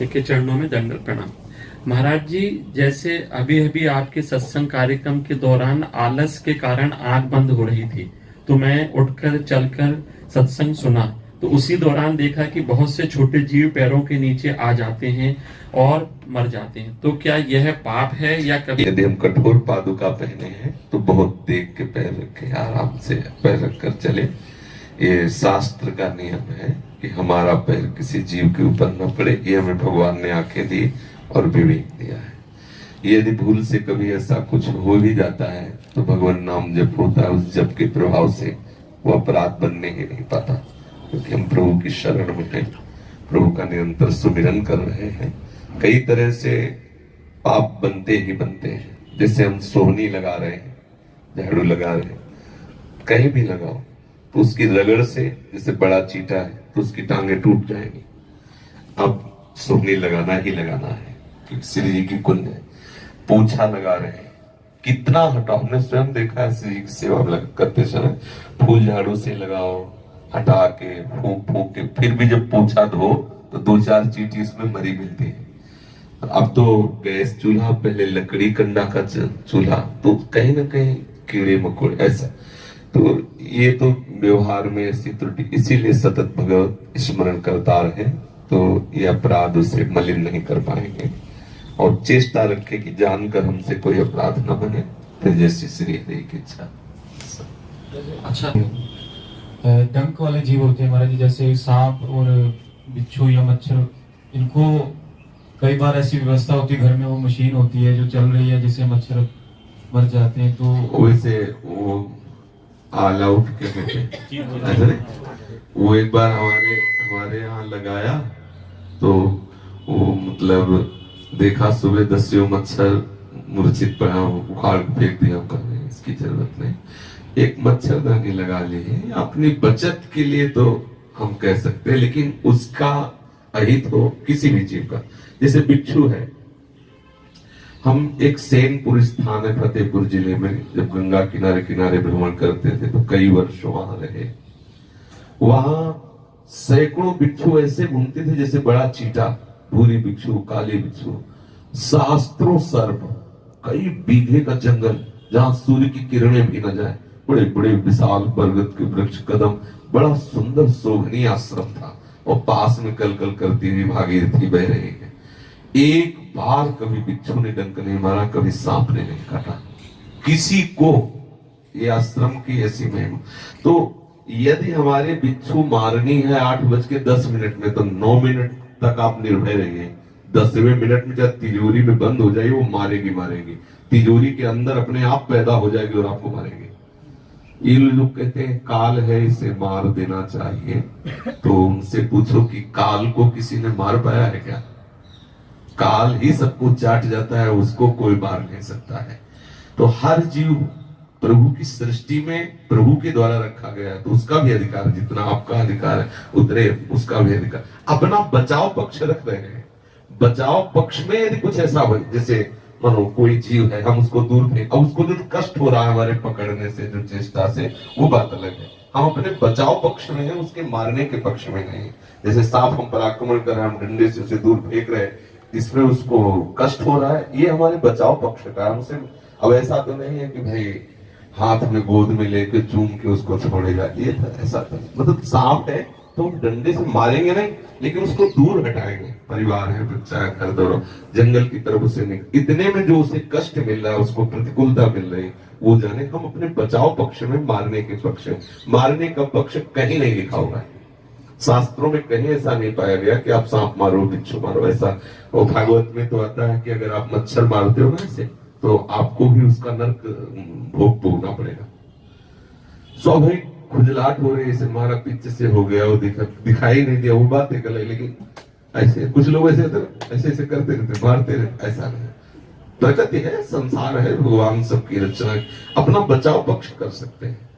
के चरणों में दंडवत प्रणाम। महाराज जी, जैसे अभी अभी आपके सत्संग कार्यक्रम के दौरान आलस के कारण आंख बंद हो रही थी, तो मैं उठकर चलकर सत्संग सुना, तो उसी दौरान देखा कि बहुत से छोटे जीव पैरों के नीचे आ जाते हैं और मर जाते हैं। तो क्या यह पाप है या कभी? यदि हम कठोर पादुका पहने हैं तो बहुत देख के पैर रखे, आराम से पैर रखकर चले। ये शास्त्र का नियम है कि हमारा पैर किसी जीव के ऊपर न पड़े। ये हमें भगवान ने आंखें दी और विवेक दिया है। यदि भूल से कभी ऐसा कुछ हो भी जाता है तो भगवान नाम जप होता है, उस जप के प्रभाव से वो अपराध बनने ही नहीं पाता, क्योंकि हम प्रभु की शरण में हैं, प्रभु का निरंतर सुमिरन कर रहे हैं। कई तरह से पाप बनते ही बनते हैं। जैसे हम सोहनी लगा रहे हैं, झाड़ू लगा रहे हैं, कहीं भी लगाओ तो उसकी रगड़ से, जैसे बड़ा चीटा है तो उसकी टांगे टूट जाएंगी। अब सोहनी लगाना ही लगाना है, क्योंकि श्री जी की कुंज है। पूंछा लगा रहे हैं, कितना हटाओ, हमने स्वयं देखा है श्री जी की सेवा करते समय। फूल झाड़ू से लगाओ, हटा के फूंक फूंक के, फिर भी जब पूंछा धो तो 2-4 चींटी इसमें मरी मिलती है। अब तो गैस चूल्हा, पहले लकड़ी कंडा का चूल्हा, तो कहीं ना कहीं कीड़े मकोड़े ऐसा। तो ये तो व्यवहार में ऐसी त्रुटि, इसीलिए सतत भगवत स्मरण करता रहे तो ये अपराध उसे मलिन नहीं कर पाएंगे। और चेष्टा रखे कि जानकर हमसे कोई अपराध न बने, फिर जैसी श्री हरि की इच्छा। अच्छा, डंक वाले जीव होते हैं महाराज जी, जैसे सांप और बिच्छू या मच्छर, इनको कई बार ऐसी व्यवस्था होती है घर में, वो मशीन होती है जो चल रही है जिससे मच्छर मर जाते हैं, तो वैसे वो ऑल आउट के बेटे वो एक बार हमारे यहाँ लगाया तो वो मतलब देखा सुबह 10 मच्छर मूर्छित पड़ा, उखाड़ फेंक दिया, करने इसकी जरूरत नहीं। एक मच्छरदानी लगा ली है अपनी बचत के लिए, तो हम कह सकते हैं, लेकिन उसका अहित हो किसी भी जीव का। जैसे बिच्छू है, हम एक सेनपुर स्थान है फतेहपुर जिले में, जब गंगा किनारे किनारे भ्रमण करते थे तो कई वर्षों वहां रहे। वहां सैकड़ों बिच्छू ऐसे घूमते थे जैसे बड़ा चीटा, भूरी बिच्छू, काले बिच्छू, सहस्त्रों सर्प, कई बीघे का जंगल जहां सूर्य की किरणें भी न जाए, बड़े बड़े विशाल बरगद के वृक्ष, कदम, बड़ा सुंदर शोभनीय आश्रम था। और पास में कल कल करती हुई भागीरथी बह रही है। एक बार कभी बिच्छू ने डंक नहीं मारा, कभी सांप ने नहीं काटा किसी को। ये आश्रम की ऐसी महिमा। तो यदि हमारे बिच्छू मारनी है 8:10 में, तो 9 मिनट तक आप निर्भय रहिए। 10वें मिनट में जब तिजोरी में बंद हो जाए, वो मारेगी, तिजोरी के अंदर अपने आप पैदा हो जाएगी और आपको मारेंगे। ये लोग कहते हैं काल है, इसे मार देना चाहिए। तो उनसे पूछो कि काल को किसी ने मार पाया है क्या? काल ही सबको चाट जाता है, उसको कोई मार नहीं सकता है। तो हर जीव प्रभु की सृष्टि में प्रभु के द्वारा रखा गया है, तो उसका भी अधिकार, जितना आपका अधिकार है उतने उसका भी अधिकार। अपना बचाव पक्ष रख रहे हैं। बचाव पक्ष में यदि कुछ ऐसा हो, जैसे मानो कोई जीव है, हम उसको दूर फेंक, अब उसको जो कष्ट हो रहा है हमारे पकड़ने से, जो चेष्टा से, वो बात अलग है। हम अपने बचाव पक्ष में हैं, उसके मारने के पक्ष में नहीं। जैसे सांप हम पर आक्रमण कर रहे हैं, हम डंडे से उसे दूर फेंक रहे हैं, इसमें उसको कष्ट हो रहा है, ये हमारे बचाव पक्ष का है। हमसे अब ऐसा तो नहीं है कि भाई हाथ में गोद में लेके चूम के उसको छोड़ेगा, ये ऐसा तो मतलब सांप है तो डंडे से मारेंगे नहीं, लेकिन उसको दूर हटाएंगे। परिवार है, बच्चा है, घर दौड़ो, जंगल की तरफ उसे नहीं, इतने में जो उसे कष्ट मिल रहा है, उसको प्रतिकूलता मिल रही, वो जाने। हम अपने बचाव पक्ष में, मारने के पक्ष में, मारने का पक्ष कहीं नहीं लिखा हुआ है। शास्त्रों में कहीं ऐसा नहीं पाया गया कि आप सांप मारो, बिच्छू मारो, ऐसा। और भागवत में तो आता है कि अगर आप मच्छर मारते हो ना ऐसे, तो आपको भी उसका नरक भोग भोगना पड़ेगा। स्वाभाविक खुजलाहट हो रही है, मारा पीछे से हो गया, वो दिखाई नहीं दिया, वो बात एक अलग। लेकिन ऐसे कुछ लोग ऐसे ऐसे करते रहते, मारते रहते, ऐसा नहीं। प्रकृति है, संसार है, भगवान सबकी रचना है, अपना बचाव पक्ष कर सकते हैं।